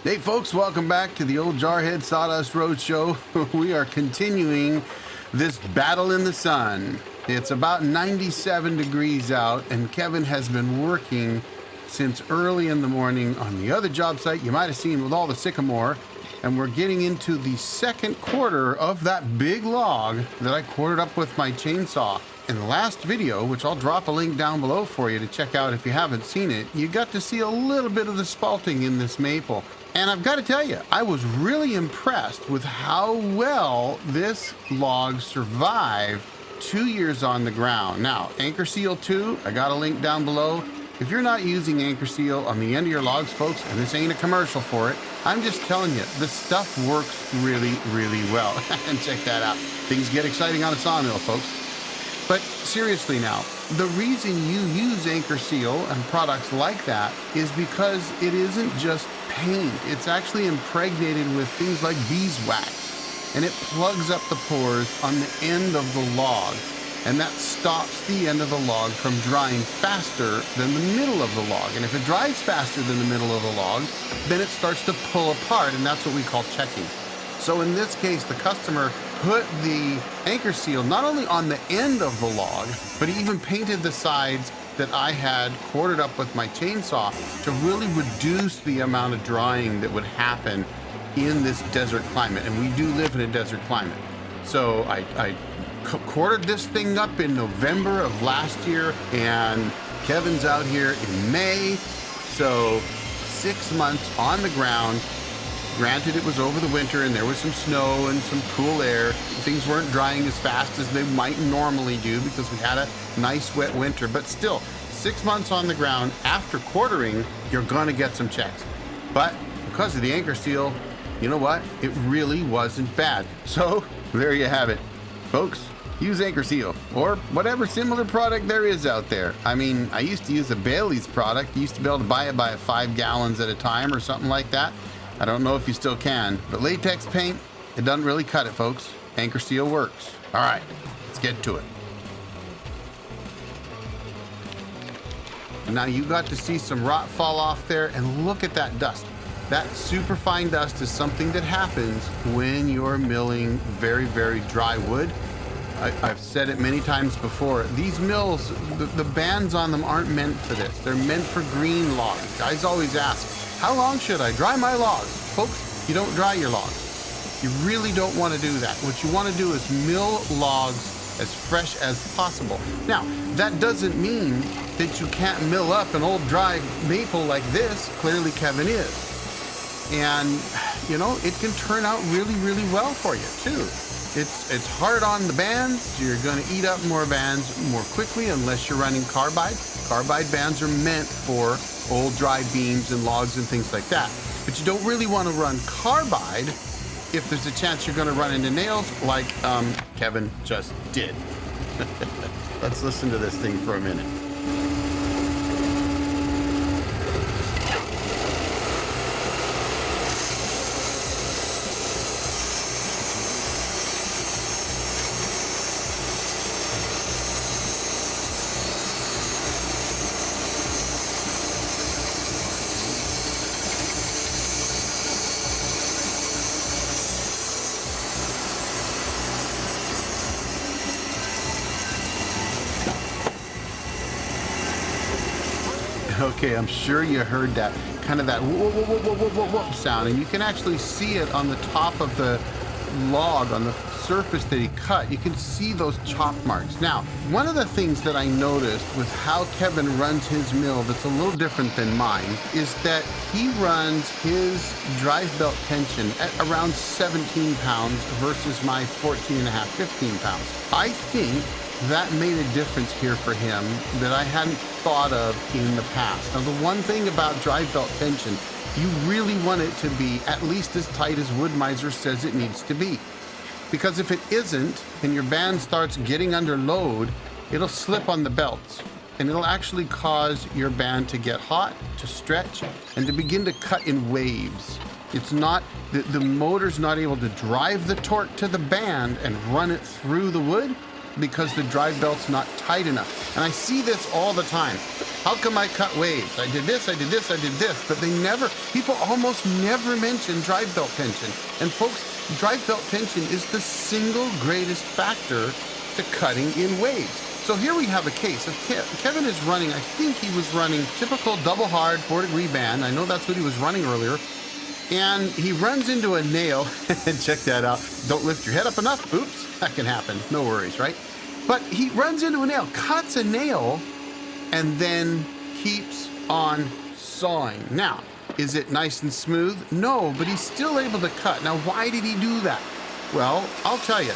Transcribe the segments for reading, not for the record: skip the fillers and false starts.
Hey folks, welcome back to the Old Jarhead Sawdust Roadshow. We are continuing this battle in the sun. It's about 97 degrees out, and Kevin has been working since early in the morning on the other job site you might have seen with all the sycamore. And we're getting into the second quarter of that big log that I quartered up with my chainsaw. In the last video, which I'll drop a link down below for you to check out if you haven't seen it, you got to see a little bit of the spalting in this maple. And I've got to tell you, I was really impressed with how well this log survived 2 years on the ground. Now, Anchorseal 2, I got a link down below. If you're not using Anchorseal on the end of your logs, folks, and this ain't a commercial for it, I'm just telling you, the stuff works really, really well. And check that out. Things get exciting on a sawmill, folks. But seriously now, the reason you use Anchorseal and products like that is because it isn't just paint. It's actually impregnated with things like beeswax, and it plugs up the pores on the end of the log, and that stops the end of the log from drying faster than the middle of the log. And if it dries faster than the middle of the log, then it starts to pull apart, and that's what we call checking. So in this case, the customer put the Anchorseal not only on the end of the log, but he even painted the sides that I had quartered up with my chainsaw to really reduce the amount of drying that would happen in this desert climate. And we do live in a desert climate. So I quartered this thing up in November of last year, and Kevin's out here in May. So 6 months on the ground. Granted, it was over the winter and there was some snow and some cool air. Things weren't drying as fast as they might normally do because we had a nice wet winter, but still 6 months on the ground after quartering, you're gonna get some checks. But because of the Anchorseal, you know what? It really wasn't bad. So there you have it. Folks, use Anchorseal or whatever similar product there is out there. I mean, I used to use a Bailey's product. You used to be able to buy it by 5 gallons at a time or something like that. I don't know if you still can, but latex paint, it doesn't really cut it, folks. Anchorseal works. All right, let's get to it. Now you got to see some rot fall off there, and look at that dust. That super fine dust is something that happens when you're milling very, very dry wood. I've said it many times before. These mills, the bands on them aren't meant for this. They're meant for green logs. Guys always ask, how long should I dry my logs? Folks, you don't dry your logs. You really don't want to do that. What you want to do is mill logs as fresh as possible. Now, that doesn't mean that you can't mill up an old dry maple like this. Clearly, Kevin is. And, you know, it can turn out really, really well for you, too. It's hard on the bands. You're going to eat up more bands more quickly unless you're running carbide. Carbide bands are meant for old dry beams and logs and things like that. But you don't really want to run carbide if there's a chance you're going to run into nails like Kevin just did. Let's listen to this thing for a minute. Okay, I'm sure you heard that, kind of that whoop, whoop, whoop, whoop, whoop, whoop sound, and you can actually see it on the top of the log, on the surface that he cut. You can see those chop marks. Now, one of the things that I noticed with how Kevin runs his mill that's a little different than mine is that he runs his drive belt tension at around 17 pounds versus my 14 and a half, 15 pounds. I think that made a difference here for him that I hadn't thought of in the past. Now, the one thing about drive belt tension, you really want it to be at least as tight as Woodmizer says it needs to be. Because if it isn't, and your band starts getting under load, it'll slip on the belts. And it'll actually cause your band to get hot, to stretch, and to begin to cut in waves. It's not, the motor's not able to drive the torque to the band and run it through the wood. because the drive belt's not tight enough. And I see this all the time. How come I cut waves? I did this, I did this, I did this, but people almost never mention drive belt tension. And folks, drive belt tension is the single greatest factor to cutting in waves. So here we have a case of Kevin is running, I think he was running typical double hard 4-degree band. I know that's what he was running earlier. And he runs into a nail, and check that out. Don't lift your head up enough. Oops, that can happen. No worries, right? But he runs into a nail, cuts a nail, and then keeps on sawing. Now, is it nice and smooth? No, but he's still able to cut. Now, why did he do that? Well, I'll tell you.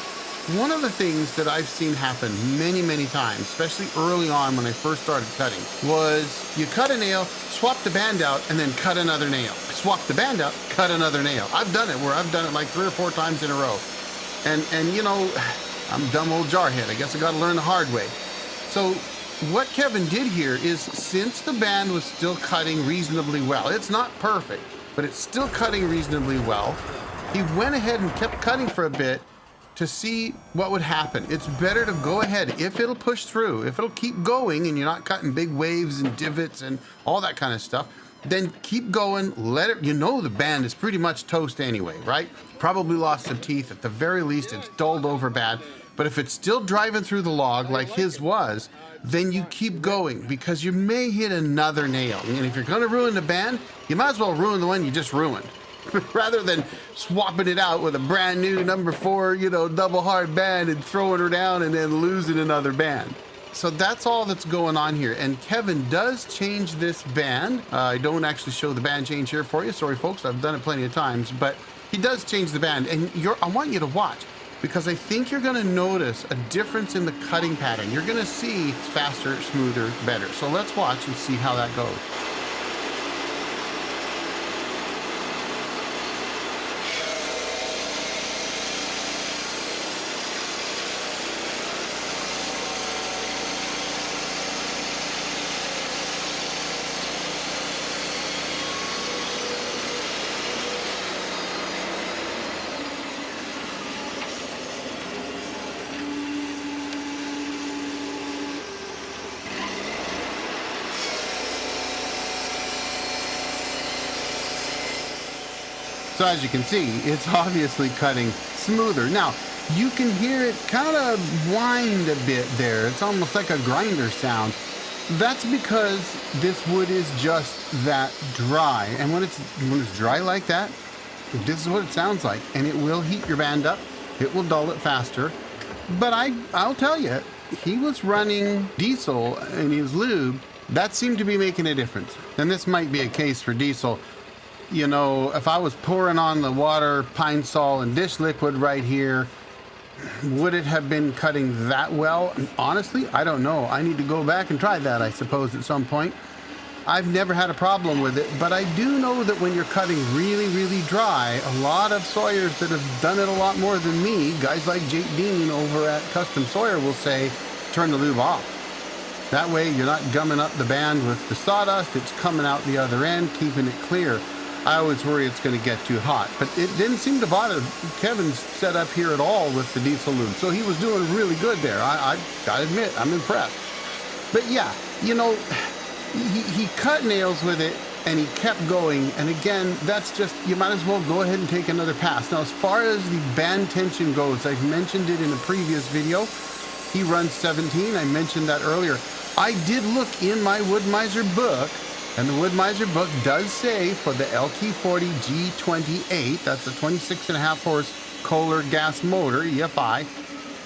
One of the things that I've seen happen many, many times, especially early on when I first started cutting, was you cut a nail, swap the band out, and then cut another nail. Swap the band out, cut another nail. I've done it where I've done it like 3 or 4 times in a row. And you know, I'm a dumb old jarhead. I guess I got to learn the hard way. So what Kevin did here is, since the band was still cutting reasonably well, it's not perfect, but it's still cutting reasonably well, he went ahead and kept cutting for a bit to see what would happen. It's better to go ahead. If it'll push through, if it'll keep going and you're not cutting big waves and divots and all that kind of stuff, then keep going, let it, you know the band is pretty much toast anyway, right? Probably lost some teeth. At the very least, it's dulled over bad. But if it's still driving through the log like his was, then you keep going, because you may hit another nail. And if you're gonna ruin the band, you might as well ruin the one you just ruined. Rather than swapping it out with a brand new number 4, you know, double hard band and throwing her down and then losing another band. So that's all that's going on here. And Kevin does change this band. I don't actually show the band change here for you. Sorry, folks, I've done it plenty of times, but he does change the band. And I want you to watch, because I think you're gonna notice a difference in the cutting pattern. You're gonna see faster, smoother, better. So let's watch and see how that goes. So as you can see, it's obviously cutting smoother. Now, you can hear it kind of wind a bit there. It's almost like a grinder sound. That's because this wood is just that dry. And when it's dry like that, this is what it sounds like. And it will heat your band up. It will dull it faster. But I'll tell you, he was running diesel in his lube. That seemed to be making a difference. And this might be a case for diesel. You know, if I was pouring on the water, pine sol, and dish liquid right here, would it have been cutting that well? Honestly, I don't know. I need to go back and try that, I suppose, at some point. I've never had a problem with it, but I do know that when you're cutting really, really dry, a lot of sawyers that have done it a lot more than me, guys like Jake Dean over at Custom Sawyer, will say, turn the lube off. That way you're not gumming up the band with the sawdust, it's coming out the other end, keeping it clear. I always worry it's going to get too hot, but it didn't seem to bother Kevin's setup here at all with the diesel lube. So he was doing really good there. I gotta admit, I'm impressed. But yeah, you know, he cut nails with it and he kept going. And again, that's just, you might as well go ahead and take another pass. Now, as far as the band tension goes, I've mentioned it in a previous video. He runs 17. I mentioned that earlier. I did look in my Woodmizer book, and the Woodmizer book does say for the LT40 G28, that's a 26.5 horse Kohler gas motor, EFI,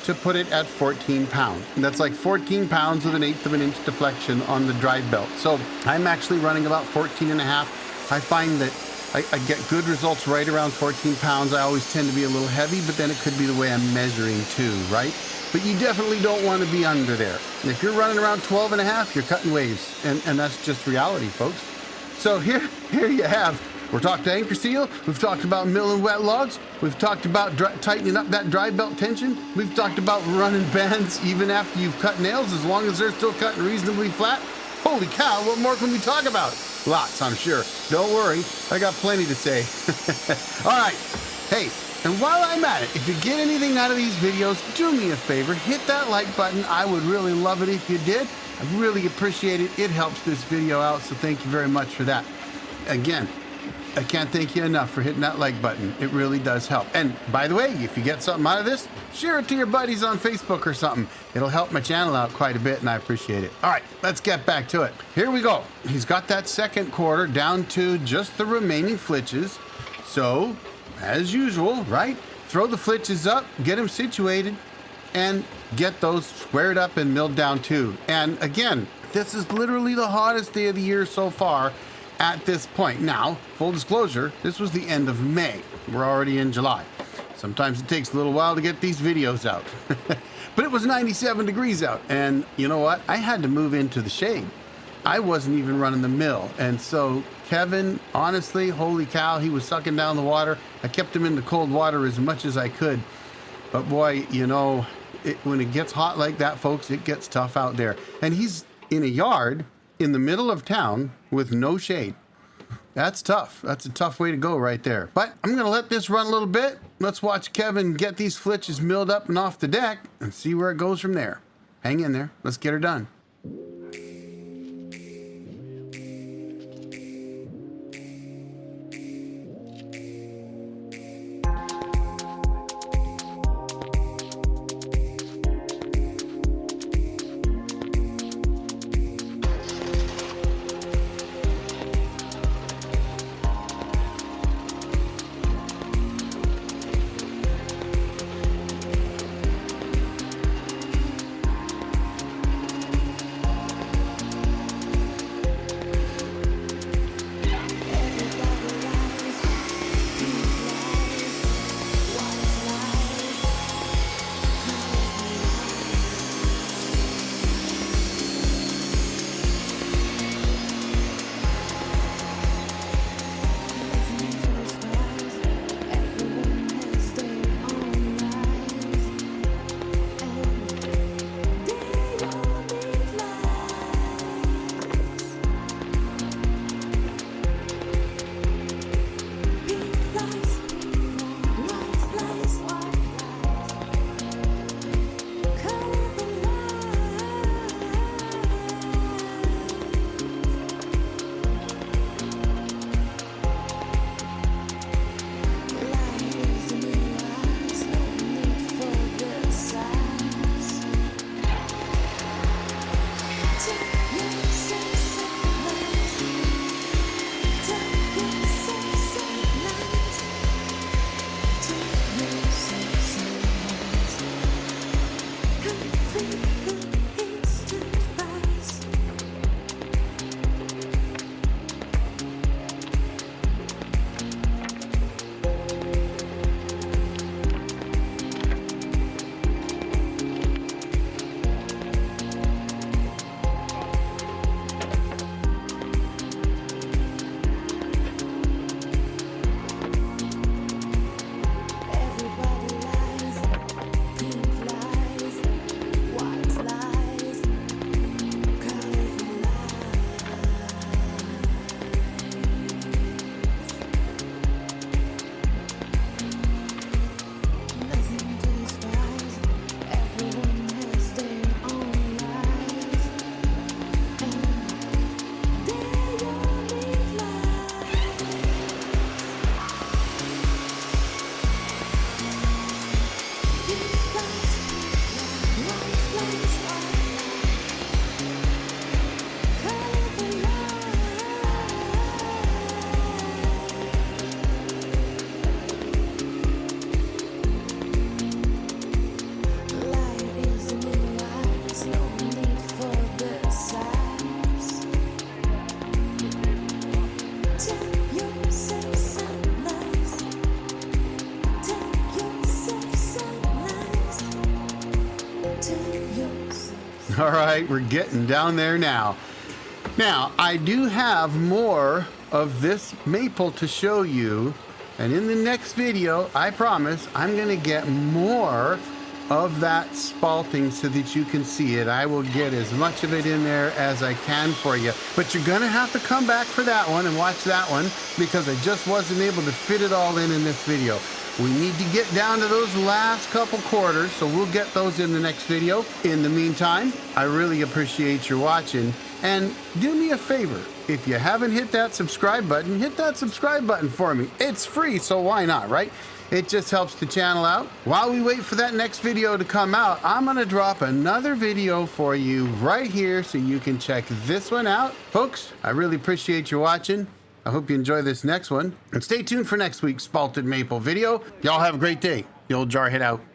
to put it at 14 pounds. And that's like 14 pounds with 1/8 of an inch deflection on the drive belt. So I'm actually running about 14.5. I find that I get good results right around 14 pounds. I always tend to be a little heavy, but then it could be the way I'm measuring too, right? But you definitely don't want to be under there. And if you're running around 12.5, you're cutting waves. And that's just reality, folks. So here you have, we're talking to Anchorseal, we've talked about milling wet logs, we've talked about tightening up that drive belt tension, we've talked about running bands even after you've cut nails, as long as they're still cutting reasonably flat. Holy cow, what more can we talk about? Lots, I'm sure. Don't worry, I got plenty to say. All right, hey, And while I'm at it, if you get anything out of these videos, do me a favor, hit that like button. I would really love it if you did. I really appreciate it. It helps this video out, so thank you very much for that. Again, I can't thank you enough for hitting that like button. It really does help. And by the way, if you get something out of this, share it to your buddies on Facebook or something. It'll help my channel out quite a bit, and I appreciate it. All right, let's get back to it. Here we go. He's got that second quarter down to just the remaining flitches. So, as usual, right? Throw the flitches up, get them situated, and get those squared up and milled down too. And again, this is literally the hottest day of the year so far at this point. Now, full disclosure, this was the end of May. We're already in July. Sometimes it takes a little while to get these videos out. But it was 97 degrees out, and you know what? I had to move into the shade. I wasn't even running the mill, and so Kevin, honestly, holy cow, he was sucking down the water. I kept him in the cold water as much as I could. But boy, you know, when it gets hot like that, folks, it gets tough out there. And he's in a yard in the middle of town with no shade. That's tough. That's a tough way to go right there. But I'm going to let this run a little bit. Let's watch Kevin get these flitches milled up and off the deck and see where it goes from there. Hang in there. Let's get her done. All right, we're getting down there now. Now, I do have more of this maple to show you, and in the next video, I promise, I'm gonna get more of that spalting so that you can see it. I will get as much of it in there as I can for you, but you're gonna have to come back for that one and watch that one because I just wasn't able to fit it all in this video. We need to get down to those last couple quarters, so we'll get those in the next video. In the meantime, I really appreciate your watching, and do me a favor. If you haven't hit that subscribe button, hit that subscribe button for me. It's free, so why not, right? It just helps the channel out. While we wait for that next video to come out, I'm gonna drop another video for you right here so you can check this one out. Folks, I really appreciate you watching. I hope you enjoy this next one. And stay tuned for next week's Spalted Maple video. Y'all have a great day. The Old Jarhead out.